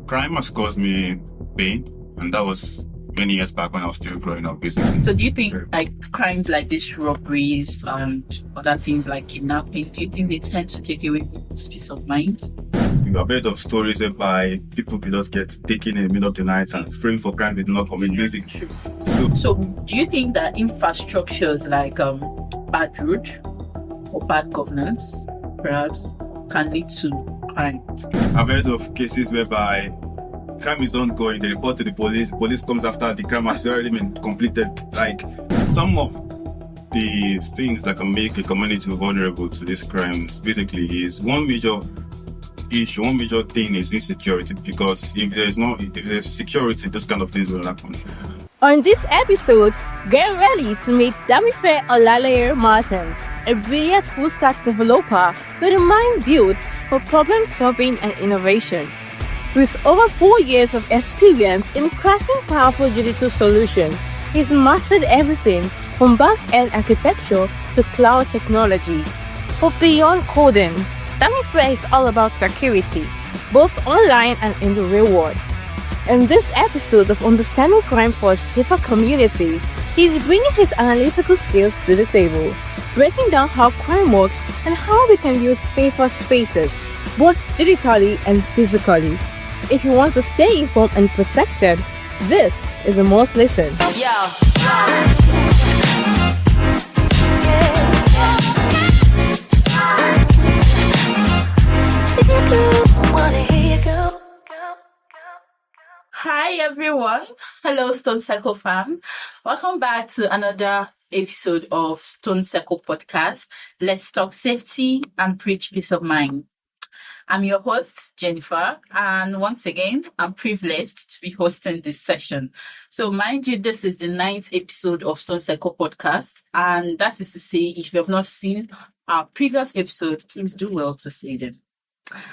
Crime has caused me pain, and that was many years back when I was still growing up, basically. So do you think crimes like this, robberies and other things like kidnapping, do you think they tend to take away people's peace of mind? You have heard of stories whereby people could just get taken in the middle of the night and framed for crime they did not commit, basically. So do you think that infrastructures like bad road or bad governance perhaps can lead to crime? I've heard of cases whereby crime is ongoing, they report to the police comes after the crime has already been completed. Like, some of the things that can make a community vulnerable to these crimes basically is one major thing is insecurity, because if there's security, those kind of things will happen. On this episode, get ready to meet Damife Olalaye Martins, a brilliant full-stack developer with a mind built for problem-solving and innovation. With over 4 years of experience in crafting powerful digital solutions, he's mastered everything from back-end architecture to cloud technology. But beyond coding, Damife is all about security, both online and in the real world. In this episode of Understanding Crime for a Safer Community, he's bringing his analytical skills to the table, breaking down how crime works and how we can build safer spaces, both digitally and physically. If you want to stay informed and protected, this is a must listen. Hi everyone. Hello Stone Circle fam. Welcome back to another episode of Stone Circle podcast. Let's talk safety and preach peace of mind. I'm your host, Jennifer, and once again, I'm privileged to be hosting this session. So mind you, this is the 9th episode of Stone Circle podcast, and that is to say, if you have not seen our previous episode, please do well to see them.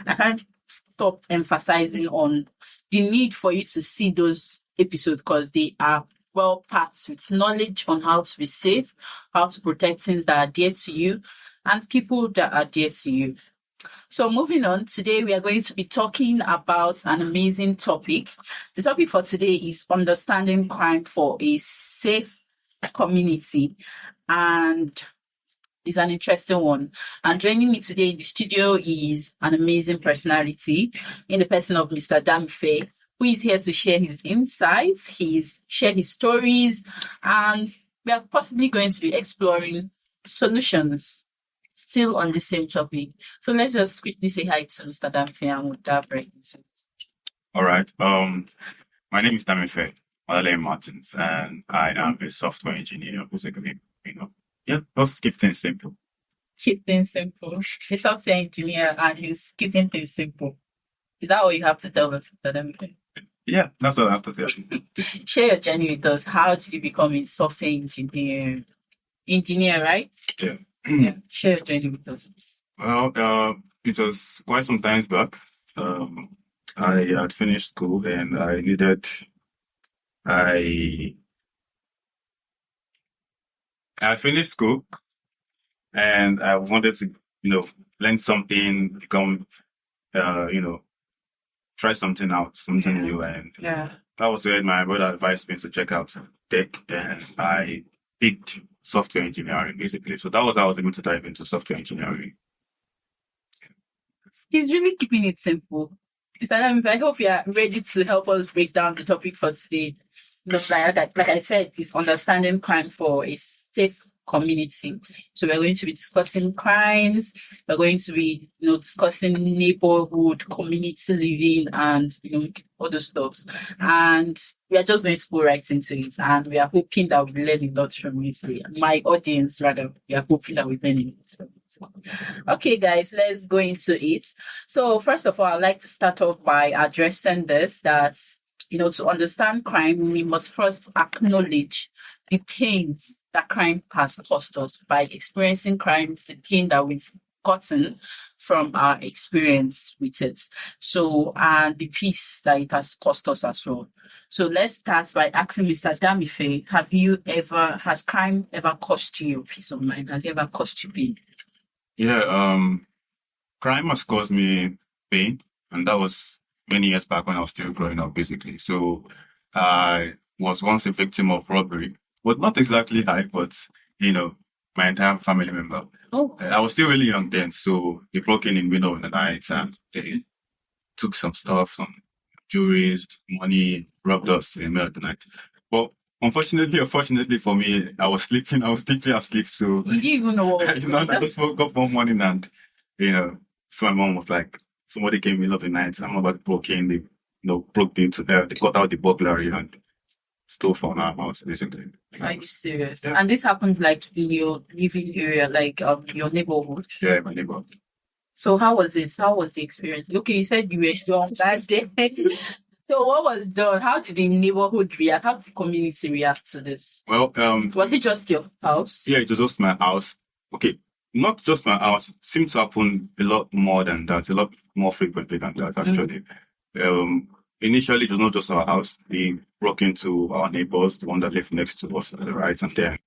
I can't stop emphasizing on the need for you to see those episodes because they are well packed with knowledge on how to be safe, how to protect things that are dear to you, and people that are dear to you. So moving on, today we are going to be talking about an amazing topic. The topic for today is understanding crime for a safe community, and it's an interesting one. And joining me today in the studio is an amazing personality in the person of Mr. Damife, who is here to share his insights, share his stories, and we are possibly going to be exploring solutions still on the same topic. So let's just quickly say hi to Mr. Damife and we'll dive right into it. All right. My name is Damife Olalaye Martins, and I am a software engineer. Basically, let's keep things simple. Keep things simple. A software engineer and he's keeping things simple. Is that what you have to tell us, Mr. Damife? Yeah, that's what I have to tell you. Share your journey with us. How did you become a software engineer? Engineer, right? Yeah. Yeah. Share your journey with us. Well, it was quite some time back. I had finished school and I finished school and I wanted to, learn something, become, try something out, something new. And that was where my brother advised me to check out tech, and I picked software engineering, basically. So that was how I was able to dive into software engineering. He's really keeping it simple. Mr. Damife, I hope you are ready to help us break down the topic for today. Like I said, it's understanding crime for a safe community. So we're going to be discussing crimes. We're going to be, discussing neighborhood, community living, and all those stuff. And we are just going to go right into it. And we are hoping that we learn a lot from it. My audience, rather, we are hoping that we learn a lot from it. Okay, guys, let's go into it. So first of all, I'd like to start off by addressing this, that to understand crime, we must first acknowledge the pain that crime has caused us. By experiencing crime, the pain that we've gotten from our experience with it. So, and the peace that it has cost us as well. So let's start by asking Mr. Damife, has crime ever cost you peace of mind? Has it ever cost you pain? Yeah, crime has caused me pain, and that was many years back when I was still growing up, basically. So I was once a victim of robbery, but not exactly I, but my entire family member. Oh, I was still really young then, so they broke in the middle of the night and they took some stuff, some jewelries, money, robbed us in the middle of the night. But unfortunately for me, I was sleeping. I was deeply asleep, so you didn't even know what I was did going not. I just woke up one morning and so my mom was like, somebody came in the middle of the night. I'm about broke in. They broke into they got out the burglary and stole from our house, basically. Are you serious? Yeah. And this happened like in your living area, like your neighborhood. Yeah, my neighbor. So how was it? How was the experience? Okay, you said you were young that day. So what was done? How did the neighborhood react? How did the community react to this? Well, Was it just your house? yeah, it was just my house. Okay, not just my house. It seemed to happen a lot more than that, a lot more frequently than that, actually. Initially, it was not just our house. We broke into our neighbors, the one that lived next to us at the right, and then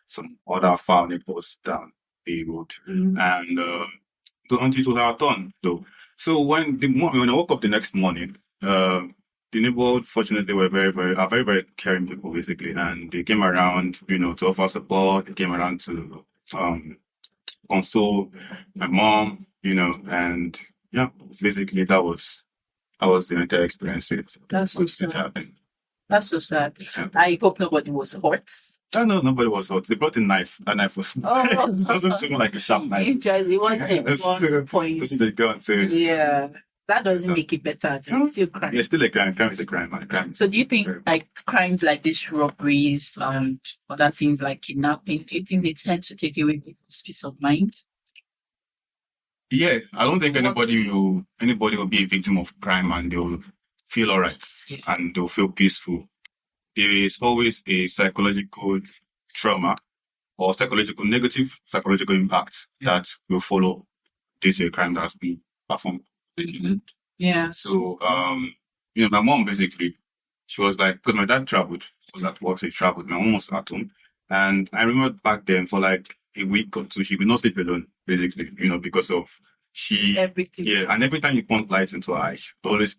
some other far neighbors down the road. And until it was our turn, though. So when I woke up the next morning, the neighborhood, fortunately, were very, very caring people, basically. And they came around, to offer support. They came around to console my mom, and yeah, basically that was the entire experience with That's so what sad. happened. That's so sad. Yeah. I hope nobody was hurt. I know nobody was hurt. They brought a knife. That knife was it doesn't seem like a sharp knife. It wasn't It's one still- point. Just the gun. So Yeah. That doesn't make it better. It's still crime. it's still a crime. Crime is a crime, man. Crime. So do you think like crimes like this, robberies and other things like kidnapping, do you think they tend to take away people's peace of mind? Yeah, I don't think anybody will be a victim of crime and they'll feel alright and they'll feel peaceful. There is always a psychological trauma or negative psychological impact that will follow due to a crime that's been performed. Yeah. So, my mom basically, she was like, because my dad traveled, was at work, so he traveled, my mom was at home. And I remember back then for like a week or two, she would not sleep alone, basically, because of Everything. Yeah, and every time you point lights into her eyes, she would always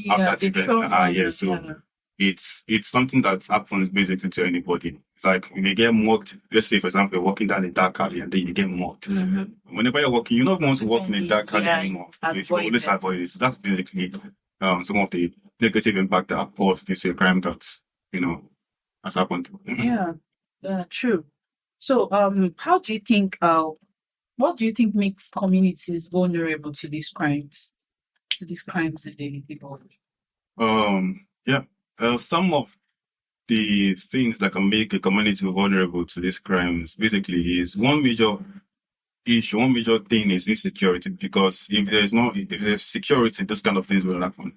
have that the event. trauma, So it's something that happens basically to anybody. It's like when you get mocked, let's say for example, you're walking down a dark alley and then you get mocked. Whenever you're walking, you don't want to walk in a dark alley anymore. You should always avoid it. So that's basically some of the negative impact that caused due to a crime that has happened. Yeah, true. So, how do you think? What do you think makes communities vulnerable to these crimes? To these crimes in the neighborhood? Some of the things that can make a community vulnerable to these crimes basically is one major thing is insecurity, because if there's security, those kind of things will happen.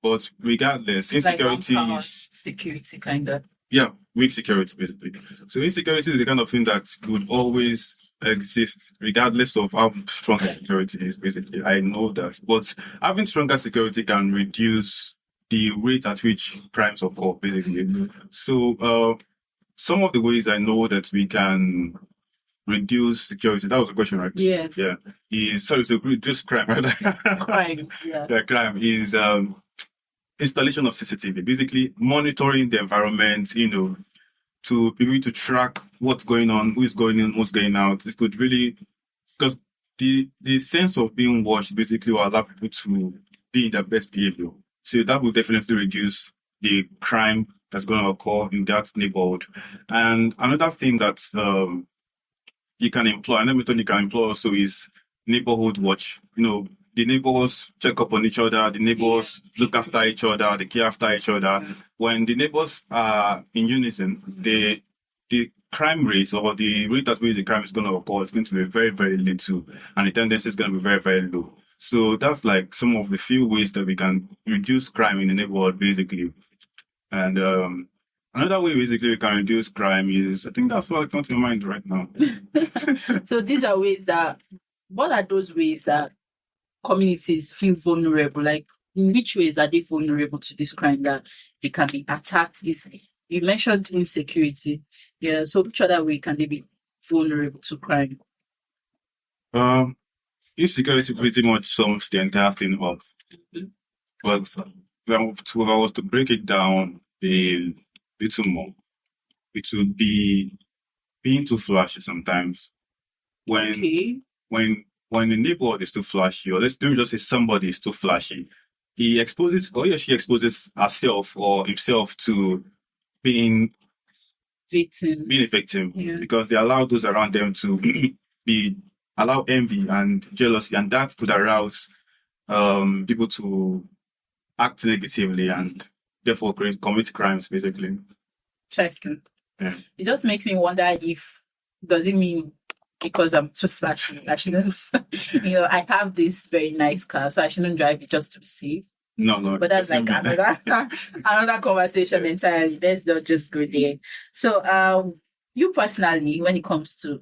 But regardless, insecurity like is security kind of. Yeah, weak security basically. So insecurity is the kind of thing that could always exist regardless of how strong the security is, basically. I know that. But having stronger security can reduce the rate at which crimes occur, basically. So some of the ways I know that we can reduce security, that was the question, right? Yes. Yeah. To reduce crime, right? Crime, yeah. Yeah, crime is installation of CCTV, basically monitoring the environment, to be able to track what's going on, who's going in, what's going out. It could really, because the sense of being watched basically will allow people to be in their best behavior. So that will definitely reduce the crime that's going to occur in that neighborhood. And another thing that you can employ, another method you can employ also is neighborhood watch. The neighbors check up on each other, the neighbors look after each other, they care after each other. When the neighbors are in unison, the crime rate or the rate at which the crime is going to occur is going to be very, very little, and the tendency is going to be very, very low. So that's like some of the few ways that we can reduce crime in the neighborhood, basically. And another way, basically, we can reduce crime is, I think that's what comes to my mind right now. So these are what are those ways that communities feel vulnerable? Like, in which ways are they vulnerable to this crime that they can be attacked easily? You mentioned insecurity. Yeah, so which other way can they be vulnerable to crime? Insecurity pretty much sums the entire thing up. But if I was to break it down a little more, it would be being too flashy sometimes. When Okay. when the neighborhood is too flashy, or let me just say somebody is too flashy, he exposes or he or she exposes herself or himself to being Victim. being a victim Yeah. because they allow those around them to allow envy and jealousy, and that could arouse people to act negatively and therefore commit crimes basically. Interesting. Yeah. It just makes me wonder if does it mean because I'm too flashy, I shouldn't. I have this very nice car, so I shouldn't drive it just to be safe. No, But that's like another conversation entirely. Let's not just go there. So, you personally, when it comes to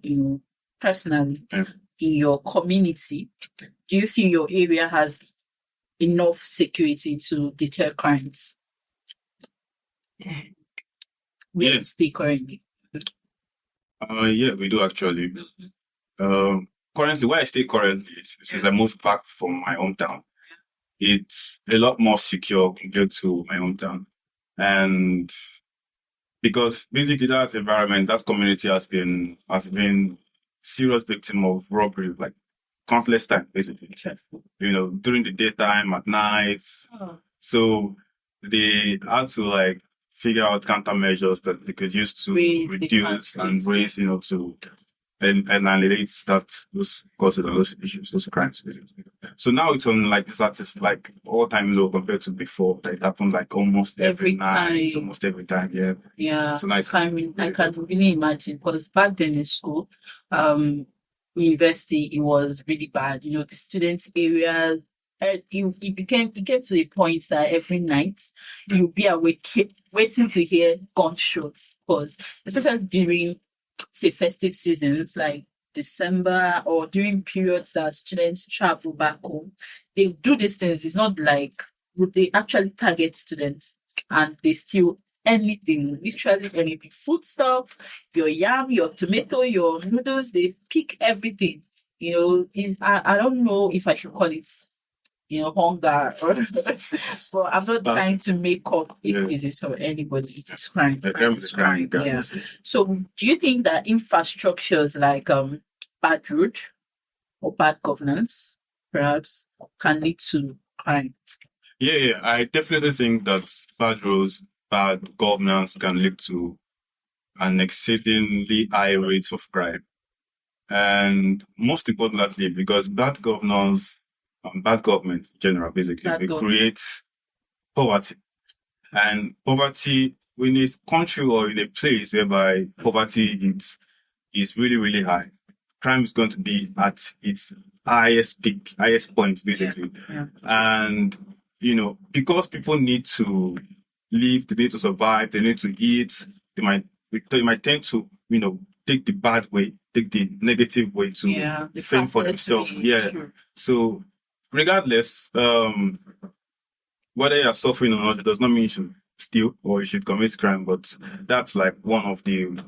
personally Yeah. in your community, do you feel your area has enough security to deter crimes? Where Yeah. you stay currently? Yeah, we do actually. Currently, where I stay currently, since I moved back from my hometown, it's a lot more secure compared to my hometown. And because basically that environment, that community has been serious victim of robbery, like countless times, basically. During the daytime, at night. Oh. So they had to like figure out countermeasures that they could use to reduce and raise, to annihilate those causes of those issues, those crimes. So now it's on like status like all time low compared to before. That it happened like almost every night, almost every time. Yeah. Yeah. So nice. I can really imagine because back then in school, university, it was really bad. The students' areas. It came to a point that every night you'll be awake waiting to hear gunshots because especially during say festive seasons like December or during periods that students travel back home, they do these things. It's not like they actually target students and they steal anything, literally anything, food stuff, your yam, your tomato, your noodles, they pick everything. I don't know if I should call it hunger or but I'm not trying to make up excuses for anybody. It's crime. It's crime. Yeah. So do you think that infrastructures like bad road or bad governance perhaps can lead to crime? Yeah, I definitely think that bad roads, bad governance can lead to an exceedingly high rates of crime. And most importantly, because bad governance bad government in general, basically, it creates poverty. And poverty in a country or in a place whereby poverty is really, really high, crime is going to be at its highest peak, highest point, basically. Yeah. And, because people need to live, they need to survive, they need to eat, they might tend to, take the bad way, take the negative way to fend for themselves. Yeah. True. So regardless, whether you're suffering or not, it does not mean you should steal or you should commit crime, but that's like one of the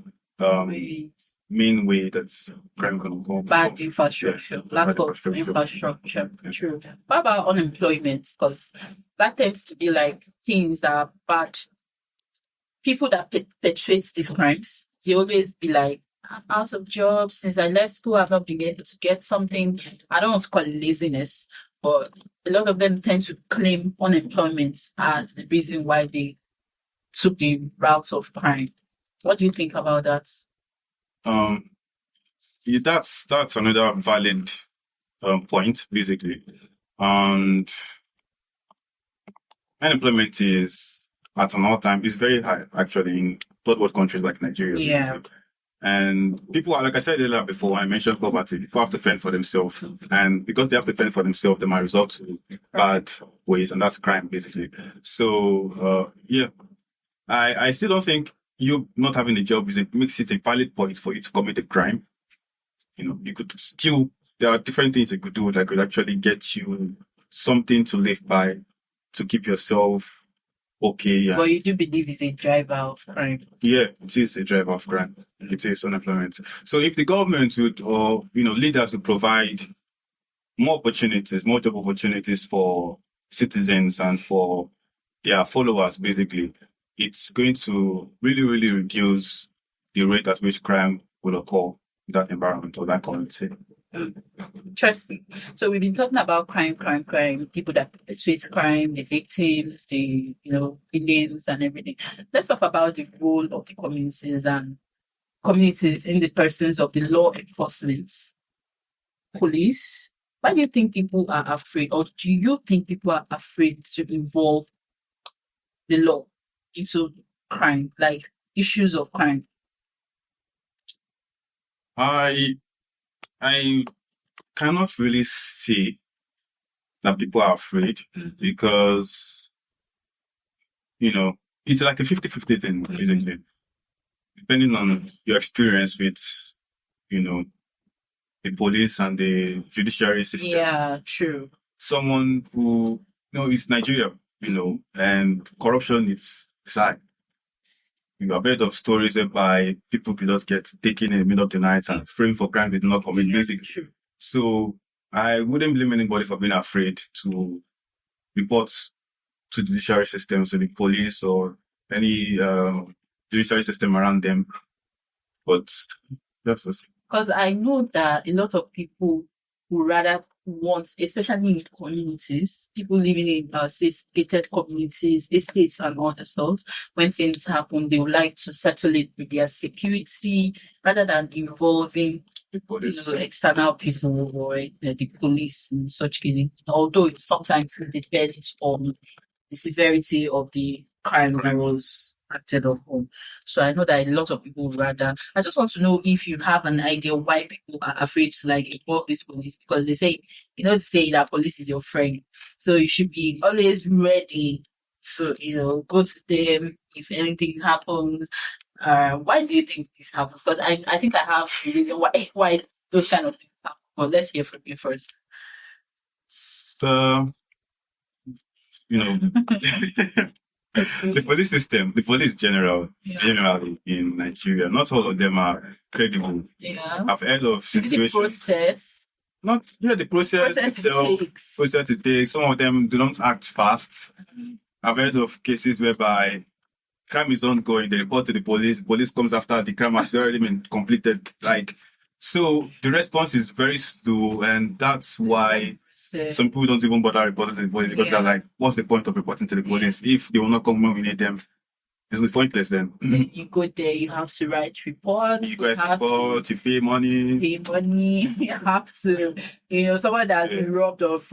main way that crime can go. Bad infrastructure, lack of infrastructure. True. What about unemployment? Because that tends to be like things that are bad. People that perpetrate these crimes, they always be like, I'm out of job. Since I left school, I've not been able to get something. I don't want to call it laziness, but a lot of them tend to claim unemployment as the reason why they took the route of crime. What do you think about that? That's another valid point, basically. And unemployment is at an all-time is very high, actually, in third world countries like Nigeria. Yeah. Basically. And people are, like I said earlier before, I mentioned poverty. People have to fend for themselves. And because they have to fend for themselves, they might resort to bad ways, and that's crime, basically. So, I still don't think you not having a job makes it a valid point for you to commit a crime. You could still, there are different things you could do that could actually get you something to live by, to keep yourself okay. But you do believe it's a driver of crime? Yeah, it is a driver of crime. It is unemployment. So if the government would, or leaders would provide more opportunities, more job opportunities for citizens and for their followers, basically, it's going to really, really reduce the rate at which crime will occur in that environment or that community. Interesting. So we've been talking about crime, people that perpetrate crime, the victims, the villains and everything. Let's talk about the role of the communities in the persons of the law enforcement, police. Why do you think people are afraid, or do you think people are afraid to involve the law into crime, like issues of crime? I cannot really say that people are afraid because, it's like a 50-50 thing, basically. Depending on your experience with, the police and the judiciary system. Yeah, true. Someone who, it's Nigeria, and corruption is high. You have heard of stories whereby people could just get taken in the middle of the night and framed for crime they did not commit, basically. True. So I wouldn't blame anybody for being afraid to report to the judiciary system, to the police or any judiciary system around them. But that's because I know that a lot of people would rather want, especially in communities, people living in say gated communities, estates and all the stuff, when things happen, they would like to settle it with their security rather than involving the police. External people or the police in such cases. Although sometimes it depends on the severity of the crime that was acted upon. So I know that a lot of people would rather. I just want to know if you have an idea why people are afraid to involve this police, because they say, they say that police is your friend. So you should be always ready to, go to them if anything happens. Why do you think this happens? Because I think I have a reason why those kind of things happen. But let's hear from you first. So, the police system, the police generally in Nigeria, not all of them are credible. Yeah. I've heard of situations. The process? Not the process itself. Process it takes. Some of them do not act fast. I've heard of cases whereby crime is ongoing, they report to the police comes after the crime has already been completed. So the response is very slow, and that's why some people don't even bother reporting to the police because they're like, what's the point of reporting to the police if they will not come when we need them? It's pointless then. You go there, you have to write reports. You pay money. You have to, someone that's been robbed of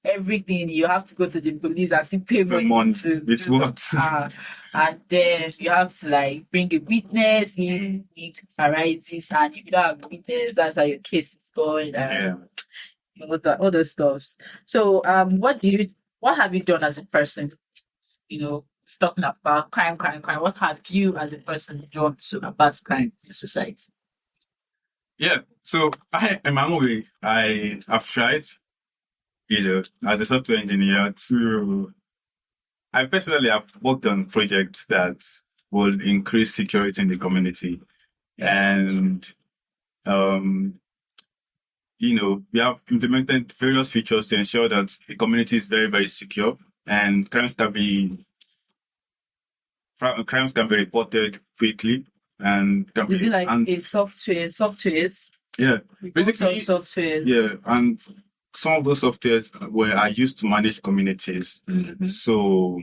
everything, you have to go to the police and still pay money. It's what? And then you have to bring a witness if need arises, and if you don't have a witness, that's how your case is going. All those stuff. So, what have you done as a person? Talking about crime. What have you as a person done to combat crime in society? Yeah. So in my own way, I have tried, as a software engineer I personally have worked on projects that will increase security in the community. And, we have implemented various features to ensure that the community is very, very secure and crimes can be reported quickly and can is be. Is it a softwares? Yeah. Basically, softwares. Yeah. And some of those softwares are used to manage communities. Mm-hmm. So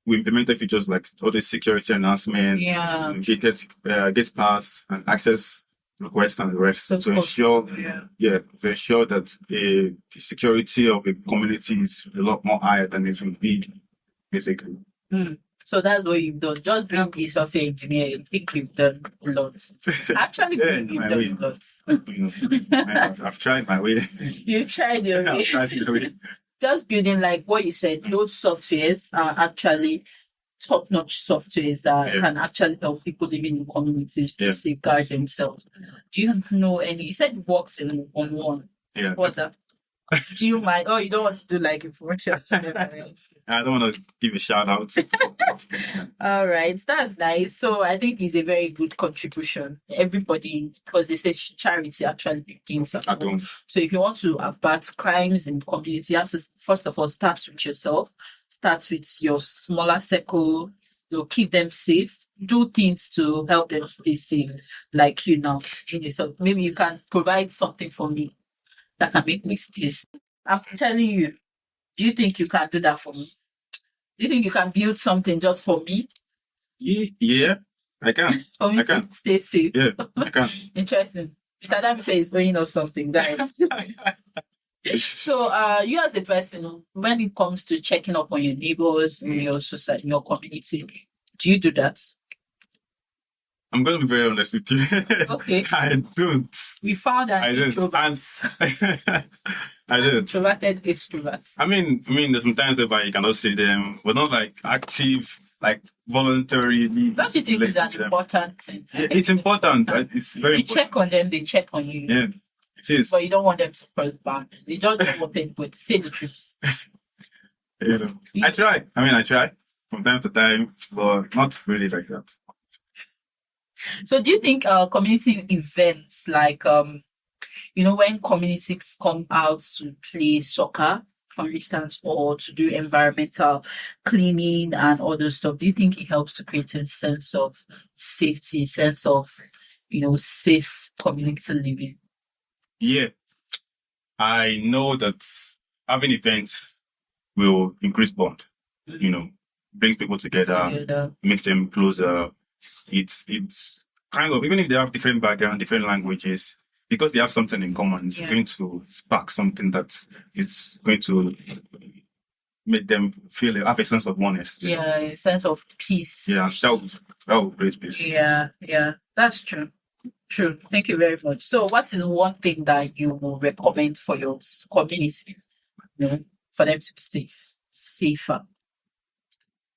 we implemented features like all the security announcements, gate pass and access requests and the rest to ensure that the security of a community is a lot more higher than it would be, basically. Mm. So that's what you've done. Just being a software engineer, you think you've done a lot. Actually, you've done a lot. I've tried my way. You've tried your way. I've tried my way. Just building what you said, those softwares are actually top-notch softwares that can actually help people living in communities to safeguard themselves. Do you know any? You said it works on one. Yeah. What's that? Do you mind? Oh, you don't want to do information? I don't want to give a shout out. All right, that's nice. So I think it's a very good contribution. Everybody, because they say charity actually begins at I home. don't. So if you want to abate crimes in the community, you have to first of all start with yourself, start with your smaller circle, keep them safe, do things to help them stay safe. Like you now, so maybe you can provide something for me that can make me stay safe. I'm telling you, do you think you can do that for me? Do you think you can build something just for me? Yeah, I can. For me I to can. stay safe? Yeah, I can. Interesting. Mr. Damife is owing us something, guys. So, you as a person, when it comes to checking up on your neighbors in your society, in your community, do you do that? I'm going to be very honest with you. Okay. I don't. We found an I don't. introvert. I don't. Introverted extrovert. I mean, there's sometimes whereby you cannot see them, but not like active, like voluntarily. Don't you think it's an important thing? Yeah, it's important. It's very You important. check on them, they check on you. Yeah, it is. But you don't want them to press back. They just don't want them to say the truth. You know, I try. I try from time to time, but not really like that. So do you think community events like when communities come out to play soccer, for instance, or to do environmental cleaning and all those stuff, do you think it helps to create a sense of safety, sense of safe community living? Yeah, I know that having events will increase bond. Brings people together, makes them closer. It's kind of, even if they have different background, different languages, because they have something in common, it's going to spark something that is going to make them have a sense of oneness. Yeah, a sense of peace. Yeah, that would create peace. Yeah, that's true. True. Thank you very much. So, what is one thing that you will recommend for your community, for them to be safer?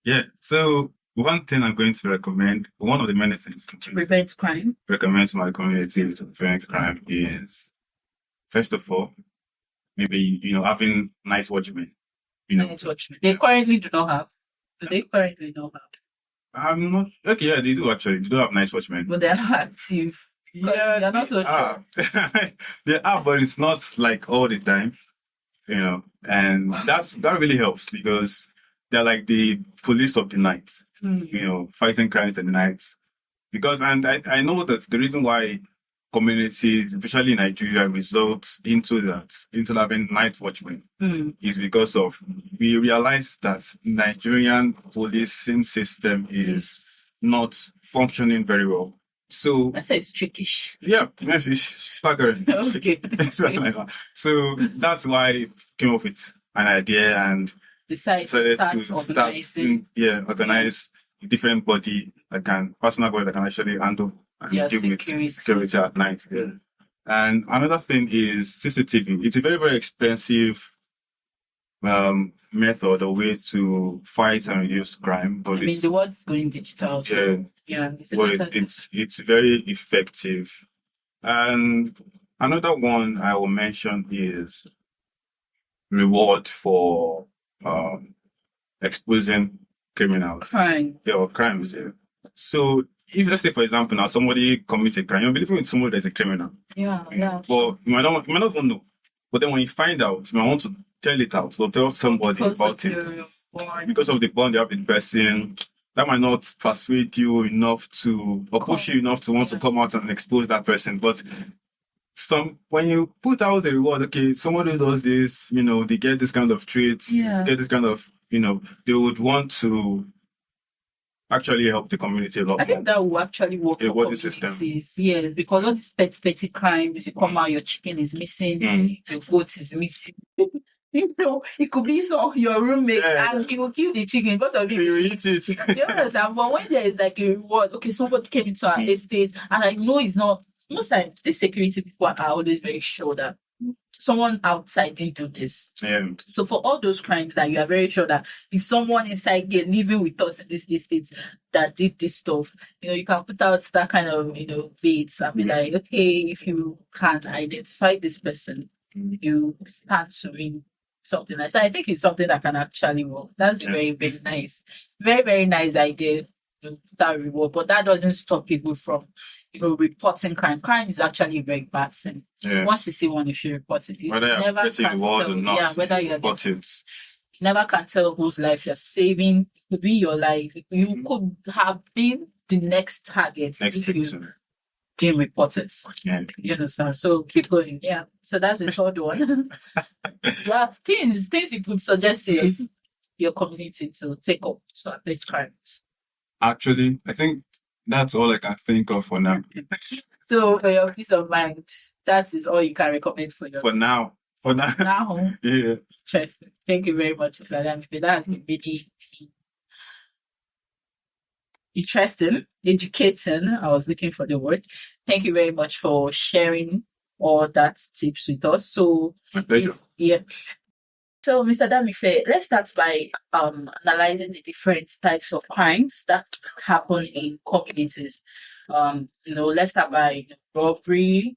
Yeah. So, one thing I'm going to recommend, one of the many things to prevent crime, recommend to my community to prevent crime is, first of all, maybe having night watchmen. Night watchmen. They currently do not have. Do they currently not have? I'm not okay. Yeah, they do actually. They do have night watchmen, but they're not active. Yeah, they're not so sure. They are, but it's not like all the time. And that really helps because they're like the police of the night. Fighting crimes in the night. Because, and I know that the reason why communities, especially in Nigeria, result into having night watchmen is because of, we realize that Nigerian policing system is not functioning very well. So I say it's trickish. Yeah, it's staggering. Okay. So that's why I came up with an idea and decided to start organizing. Organize a different personal body that can actually handle and deal with security at night. Yeah. And another thing is CCTV. It's a very, very expensive method or way to fight and reduce crime. But the world's going digital. It's very effective. And another one I will mention is reward for exposing criminals. Crimes. Yeah, crimes. Yeah. So if, let's say, for example, now somebody commits a crime, you're believing with somebody that's a criminal. Yeah. But you might not even know. But then when you find out, you might want to tell it out or tell somebody about it. Because of the bond you have with the person, that might not persuade you enough to, or push you enough to want to come out and expose that person. But when you put out a reward, okay, somebody who does this, they get this kind of treats, get this kind of, they would want to actually help the community a lot. I think that will actually work for communities. Yes, because all these petty crimes, you come out, your chicken is missing, your goat is missing. It could be your roommate and he will kill the chicken. Both of you eat it. You understand? But when there is like a reward, okay, somebody came into our estate, and I know it's not. Most times, these security people are always very sure that someone outside didn't do this. Yeah. So for all those crimes that you are very sure that is someone inside here living with us in this estate that did this stuff, you can put out that kind of, baits and be like, okay, if you can't identify this person, you stand to win something like that. So I think it's something that can actually work. That's very, very nice. Very, very nice idea. That reward, but that doesn't stop people from, reporting crime. Crime is actually a very bad thing. Yeah. Once you see one, you should report it. Whether you're getting reward or not, whether you're report it. You never can tell whose life you're saving. It could be your life. You could have been the next target if you didn't report it. Yeah. You understand? So keep going. Yeah. So that's the third one. Well, things you could suggest to your community to take up to abate crimes. Actually, I think that's all I can think of for now. So for your peace of mind, that is all you can recommend for your For now. Now. Yeah. Interesting. Thank you very much, Mr. Adamife. That has been really interesting, educating. I was looking for the word. Thank you very much for sharing all that tips with us. So, my pleasure. So, Mr. Adamife, let's start by analyzing the different types of crimes that happen in communities. Let's start by robbery,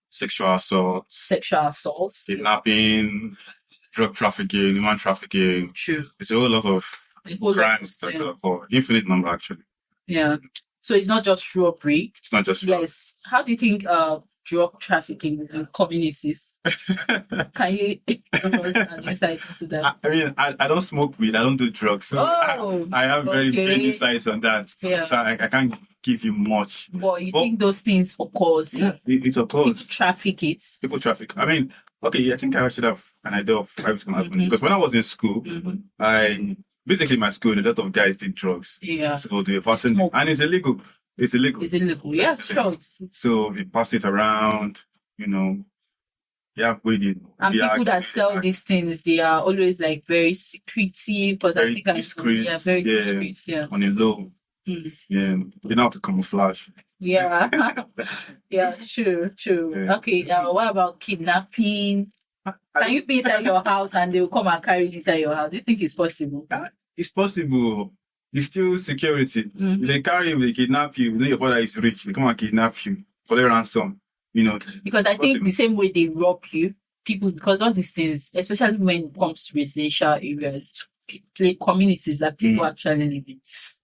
sexual assaults, kidnapping, drug trafficking, human trafficking. True. It's a whole lot of crimes that occur. Infinite number, actually. Yeah. So it's not just robbery. It's not just Yes. How do you think drug trafficking in communities? Can you give us an insight into that? I mean, I don't smoke weed. I don't do drugs. So I have very vague insights on that. Yeah. So I can't give you much. But you think those things occurs? Yeah, it occurs. People traffic it. People traffic. I mean, okay, I think I should have an idea of how it's going to happen. Because when I was in school, basically my school, a lot of guys did drugs. Yeah. So they were passing, and it's illegal. It's illegal. Yeah, sure. So we pass it around, yeah, waiting. And people that sell these things, they are always like very secretive. Because I think discreet. Very discreet. Yeah. On a low. Yeah. They know how to camouflage. Yeah. Yeah, true. Yeah. Okay. What about kidnapping? Can you be inside your house and they'll come and carry you inside your house? Do you think it's possible? It's possible. It's still security. If they carry you, they kidnap you. You know your father is rich. They come and kidnap you for their ransom. Because I think the same way they rob you, people, because all these things, especially when it comes to residential areas, communities that people actually live in,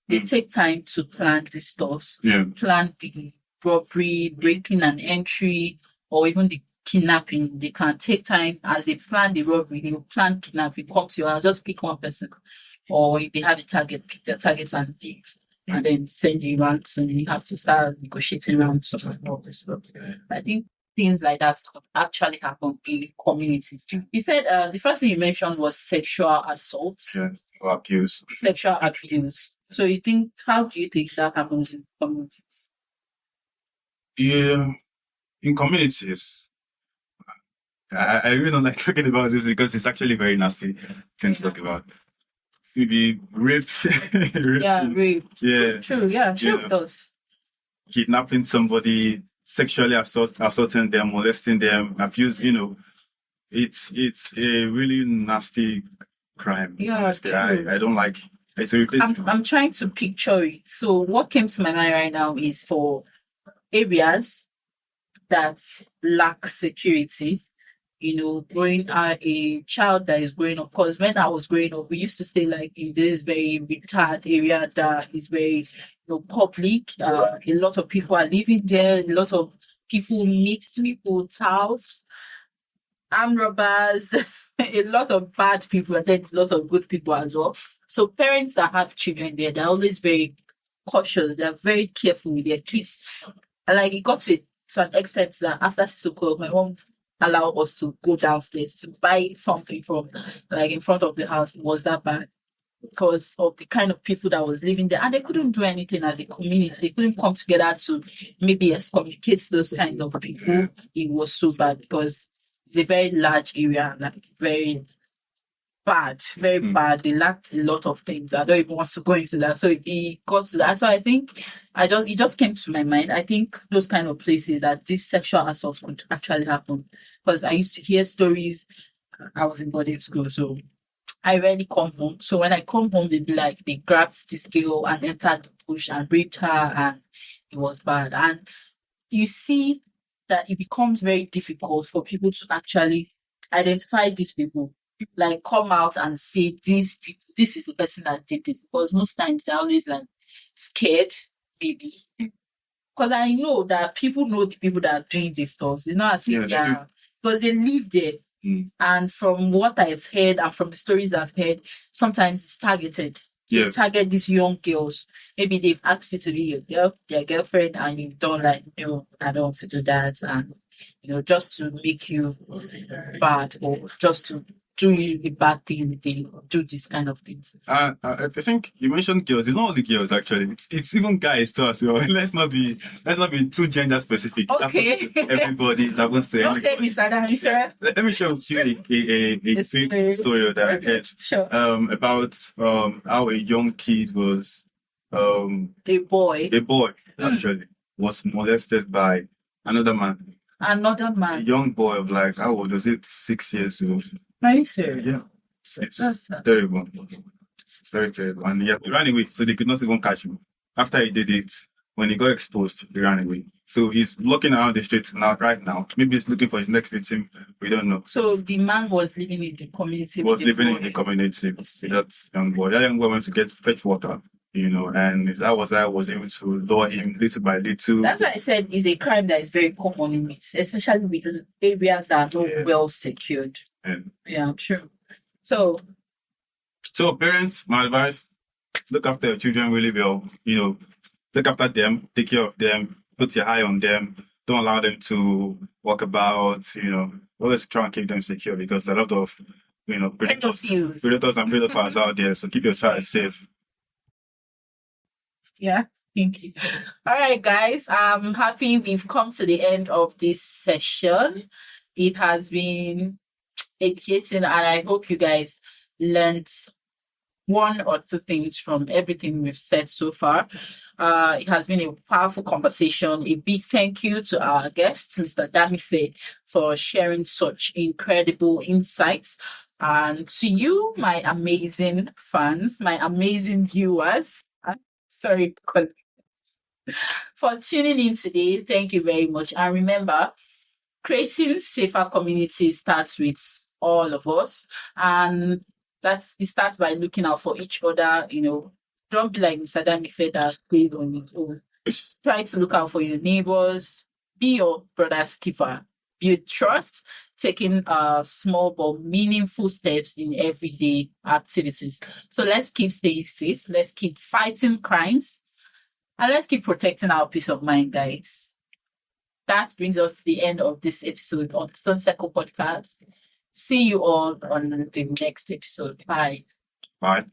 they take time to plan the stuff, plan the robbery, breaking and entry, or even the kidnapping. They can take time as they plan the robbery, they will plan kidnapping, come to your house, just pick one person. Or if they have a target, pick their target and leave. And then send you around, so you have to start negotiating around stuff and all this stuff. I think things like that could actually happen in communities. You said the first thing you mentioned was sexual assault. Yeah, or abuse. Sexual abuse. So how do you think that happens in communities? Yeah, in communities, I really don't like talking about this because it's actually very nasty thing to talk about. Maybe rape. Rape. Yeah. True. Yeah, sure it does. Kidnapping somebody, sexually assaulting them, molesting them, abuse, it's a really nasty crime. Yeah, I don't like it. I'm trying to picture it. So what came to my mind right now is for areas that lack security. A child that is growing up. Because when I was growing up, we used to stay like in this very retired area that is very, public. A lot of people are living there. A lot of people, mixed people, touts, armed robbers, a lot of bad people, and then a lot of good people as well. So parents that have children there, they're always very cautious. They're very careful with their kids. And like it got to an extent that after 6 o'clock, my mom allow us to go downstairs to buy something from like in front of the house. It was that bad because of the kind of people that was living there, and they couldn't do anything as a community. They couldn't come together to maybe excommunicate those kind of people. It was so bad because it's a very large area, like very bad. They lacked a lot of things. I don't even want to go into that. So it got to that. So I think it just came to my mind. I think those kind of places that this sexual assault could actually happen. Because I used to hear stories. I was in boarding school, so I rarely come home. So when I come home, they'd be like, they grabbed this girl and entered the bush and raped her, and it was bad. And you see that it becomes very difficult for people to actually identify these people. like come out and say these people, this is the person that did it, because most times they're always like scared, maybe. Because I know that people know the people that are doing these stuff. It's not as if because they live there. And from what I've heard and from the stories I've heard, sometimes it's targeted. They target these young girls. Maybe they've asked you to be their girlfriend, and you've done like, no, I don't want to do that, and just to make you bad, or just to do you the bad thing. They do these kind of things. I think you mentioned girls. It's not only girls actually. It's even guys too as well. Let's not be too gender specific. Okay. Everybody that wants to. Okay, Mr. Damife. Let me share with you a quick story that I heard. Sure. About how a young kid was a boy actually was molested by another man. A young boy of like, how old was it? 6 years old. Are you serious? Yeah. It's terrible. It's very terrible. And he ran away, so they could not even catch him. After he did it, when he got exposed, he ran away. So he's walking around the streets right now. Maybe he's looking for his next victim. We don't know. So the man was living in the community. He was living in the community with that young boy. That young boy went to fetch water. And I was able to lure him little by little. That's why I said it's a crime that is very common especially with areas that are not well secured. Yeah, I'm sure. So parents, my advice, look after your children really well. Look after them, take care of them, put your eye on them. Don't allow them to walk about, always try and keep them secure, because a lot of, predators and pedophiles out there. So keep your child safe. Yeah, thank you. All right, guys. I'm happy we've come to the end of this session. It has been educating, and I hope you guys learned one or two things from everything we've said so far. It has been a powerful conversation. A big thank you to our guest, Mr. Damife, for sharing such incredible insights. And to you, my amazing fans, my amazing viewers, sorry, for tuning in today. Thank you very much. And remember, creating safer communities starts with all of us. And it starts by looking out for each other. Don't be like Mr. Damife that plays on his own. Try to look out for your neighbors. Be your brother's keeper. Build trust, taking small but meaningful steps in everyday activities. So let's keep staying safe. Let's keep fighting crimes. And let's keep protecting our peace of mind, guys. That brings us to the end of this episode on Stone Circle Podcast. See you all on the next episode. Bye. Bye.